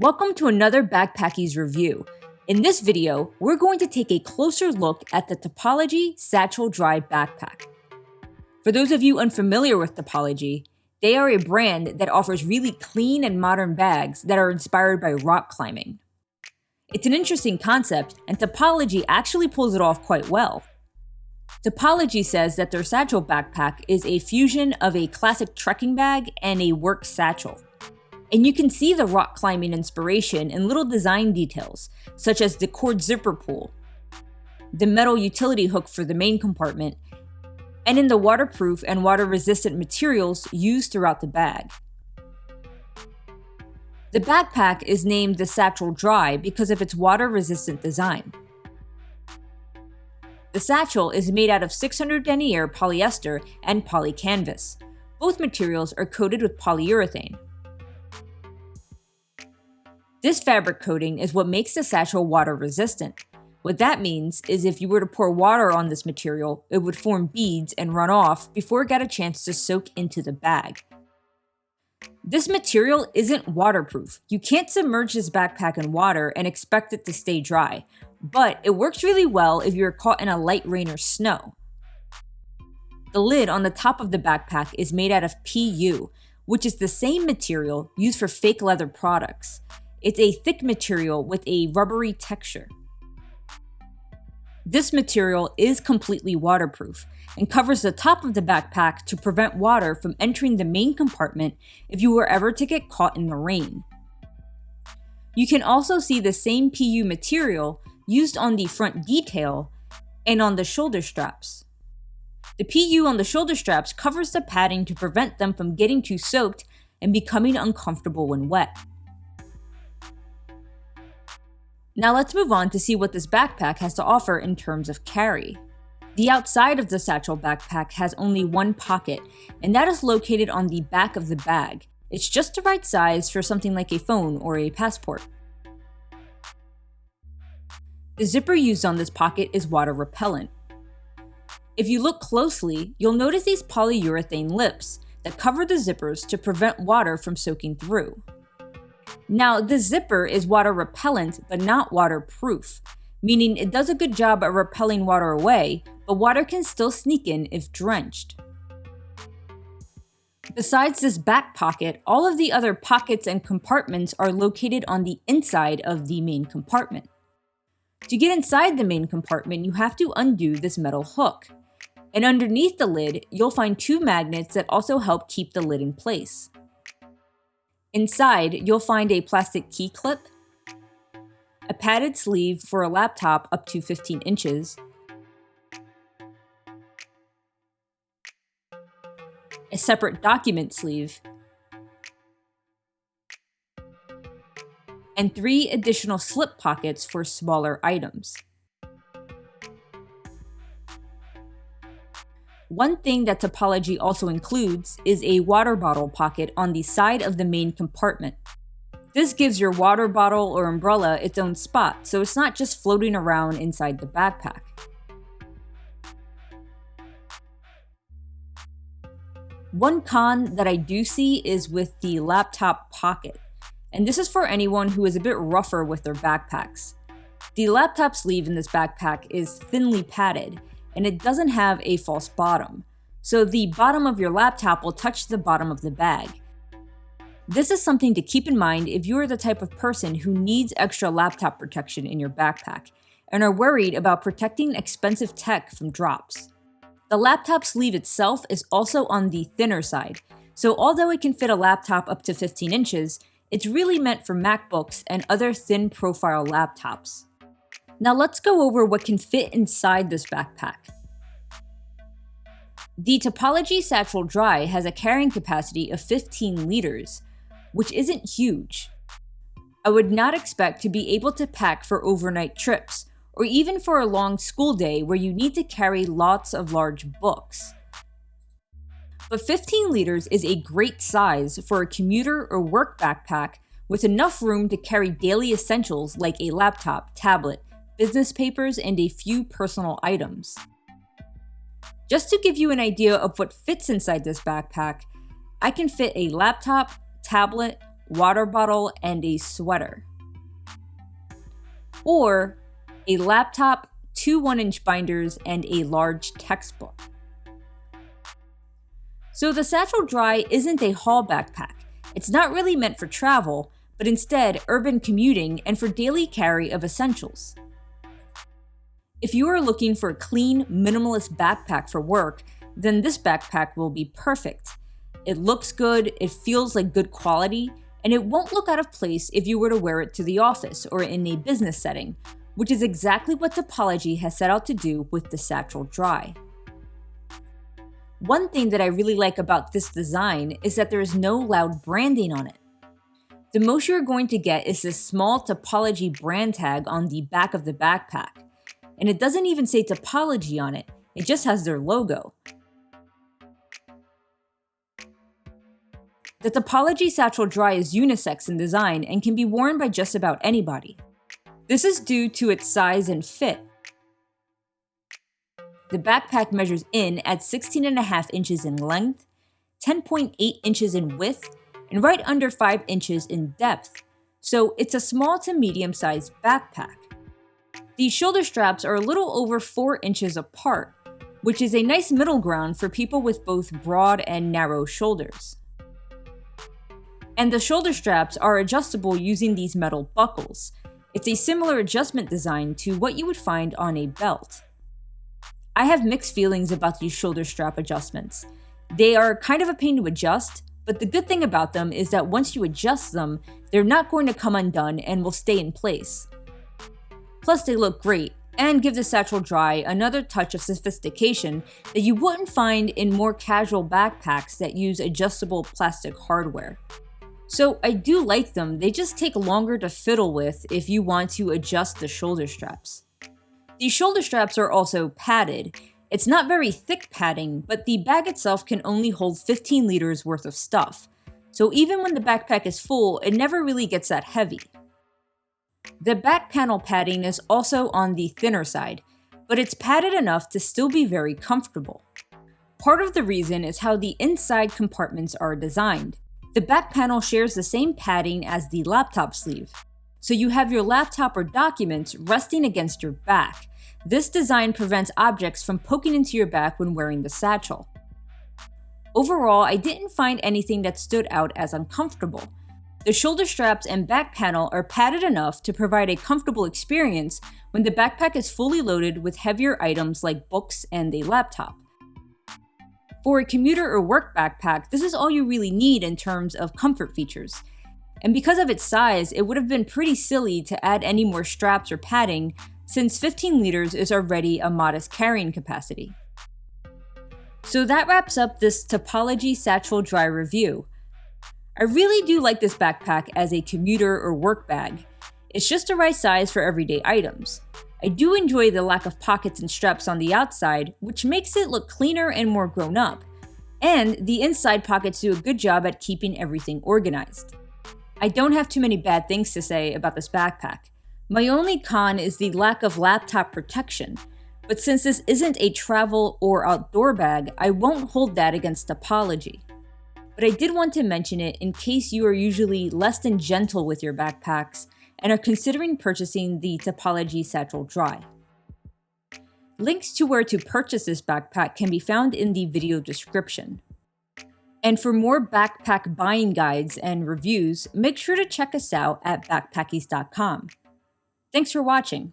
Welcome to another Backpackies review. In this video, we're going to take a closer look at the Topologie Satchel Dry backpack. For those of you unfamiliar with Topologie, they are a brand that offers really clean and modern bags that are inspired by rock climbing. It's an interesting concept, and Topologie actually pulls it off quite well. Topologie says that their satchel backpack is a fusion of a classic trekking bag and a work satchel. And you can see the rock climbing inspiration in little design details, such as the cord zipper pull, the metal utility hook for the main compartment, and in the waterproof and water-resistant materials used throughout the bag. The backpack is named the Satchel Dry because of its water-resistant design. The satchel is made out of 600 denier polyester and polycanvas. Both materials are coated with polyurethane. This fabric coating is what makes the satchel water resistant. What that means is if you were to pour water on this material, it would form beads and run off before it got a chance to soak into the bag. This material isn't waterproof. You can't submerge this backpack in water and expect it to stay dry, but it works really well if you're caught in a light rain or snow. The lid on the top of the backpack is made out of PU, which is the same material used for fake leather products. It's a thick material with a rubbery texture. This material is completely waterproof and covers the top of the backpack to prevent water from entering the main compartment if you were ever to get caught in the rain. You can also see the same PU material used on the front detail and on the shoulder straps. The PU on the shoulder straps covers the padding to prevent them from getting too soaked and becoming uncomfortable when wet. Now let's move on to see what this backpack has to offer in terms of carry. The outside of the satchel backpack has only one pocket, and that is located on the back of the bag. It's just the right size for something like a phone or a passport. The zipper used on this pocket is water repellent. If you look closely, you'll notice these polyurethane lips that cover the zippers to prevent water from soaking through. Now, the zipper is water repellent but not waterproof, meaning it does a good job at repelling water away, but water can still sneak in if drenched. Besides this back pocket, all of the other pockets and compartments are located on the inside of the main compartment. To get inside the main compartment, you have to undo this metal hook. And underneath the lid, you'll find two magnets that also help keep the lid in place. Inside, you'll find a plastic key clip, a padded sleeve for a laptop up to 15 inches, a separate document sleeve, and 3 additional slip pockets for smaller items. One thing that Topologie also includes is a water bottle pocket on the side of the main compartment. This gives your water bottle or umbrella its own spot, so it's not just floating around inside the backpack. One con that I do see is with the laptop pocket, and this is for anyone who is a bit rougher with their backpacks. The laptop sleeve in this backpack is thinly padded, and it doesn't have a false bottom, so the bottom of your laptop will touch the bottom of the bag. This is something to keep in mind if you are the type of person who needs extra laptop protection in your backpack and are worried about protecting expensive tech from drops. The laptop sleeve itself is also on the thinner side, so although it can fit a laptop up to 15 inches, it's really meant for MacBooks and other thin profile laptops. Now let's go over what can fit inside this backpack. The Topologie Satchel Dry has a carrying capacity of 15 liters, which isn't huge. I would not expect to be able to pack for overnight trips, or even for a long school day where you need to carry lots of large books. But 15 liters is a great size for a commuter or work backpack with enough room to carry daily essentials like a laptop, tablet, business papers, and a few personal items. Just to give you an idea of what fits inside this backpack, I can fit a laptop, tablet, water bottle, and a sweater. Or a laptop, 2 1-inch binders, and a large textbook. So the Satchel Dry isn't a haul backpack. It's not really meant for travel, but instead urban commuting and for daily carry of essentials. If you are looking for a clean, minimalist backpack for work, then this backpack will be perfect. It looks good, it feels like good quality, and it won't look out of place if you were to wear it to the office or in a business setting, which is exactly what Topologie has set out to do with the Satchel Dry. One thing that I really like about this design is that there is no loud branding on it. The most you're going to get is this small Topologie brand tag on the back of the backpack. And it doesn't even say Topologie on it, it just has their logo. The Topologie Satchel Dry is unisex in design and can be worn by just about anybody. This is due to its size and fit. The backpack measures in at 16.5 inches in length, 10.8 inches in width, and right under 5 inches in depth, so it's a small to medium-sized backpack. These shoulder straps are a little over 4 inches apart, which is a nice middle ground for people with both broad and narrow shoulders. And the shoulder straps are adjustable using these metal buckles. It's a similar adjustment design to what you would find on a belt. I have mixed feelings about these shoulder strap adjustments. They are kind of a pain to adjust, but the good thing about them is that once you adjust them, they're not going to come undone and will stay in place. Plus, they look great and give the Satchel Dry another touch of sophistication that you wouldn't find in more casual backpacks that use adjustable plastic hardware. So I do like them, they just take longer to fiddle with if you want to adjust the shoulder straps. These shoulder straps are also padded. It's not very thick padding, but the bag itself can only hold 15 liters worth of stuff. So even when the backpack is full, it never really gets that heavy. The back panel padding is also on the thinner side, but it's padded enough to still be very comfortable. Part of the reason is how the inside compartments are designed. The back panel shares the same padding as the laptop sleeve, so you have your laptop or documents resting against your back. This design prevents objects from poking into your back when wearing the satchel. Overall, I didn't find anything that stood out as uncomfortable. The shoulder straps and back panel are padded enough to provide a comfortable experience when the backpack is fully loaded with heavier items like books and a laptop. For a commuter or work backpack, this is all you really need in terms of comfort features. And because of its size, it would have been pretty silly to add any more straps or padding, since 15 liters is already a modest carrying capacity. So that wraps up this Topologie Satchel Dry review. I really do like this backpack as a commuter or work bag. It's just the right size for everyday items. I do enjoy the lack of pockets and straps on the outside, which makes it look cleaner and more grown up. And the inside pockets do a good job at keeping everything organized. I don't have too many bad things to say about this backpack. My only con is the lack of laptop protection, but since this isn't a travel or outdoor bag, I won't hold that against Topologie. But I did want to mention it in case you are usually less than gentle with your backpacks and are considering purchasing the Topologie Satchel Dry. Links to where to purchase this backpack can be found in the video description. And for more backpack buying guides and reviews, make sure to check us out at backpackies.com. Thanks for watching.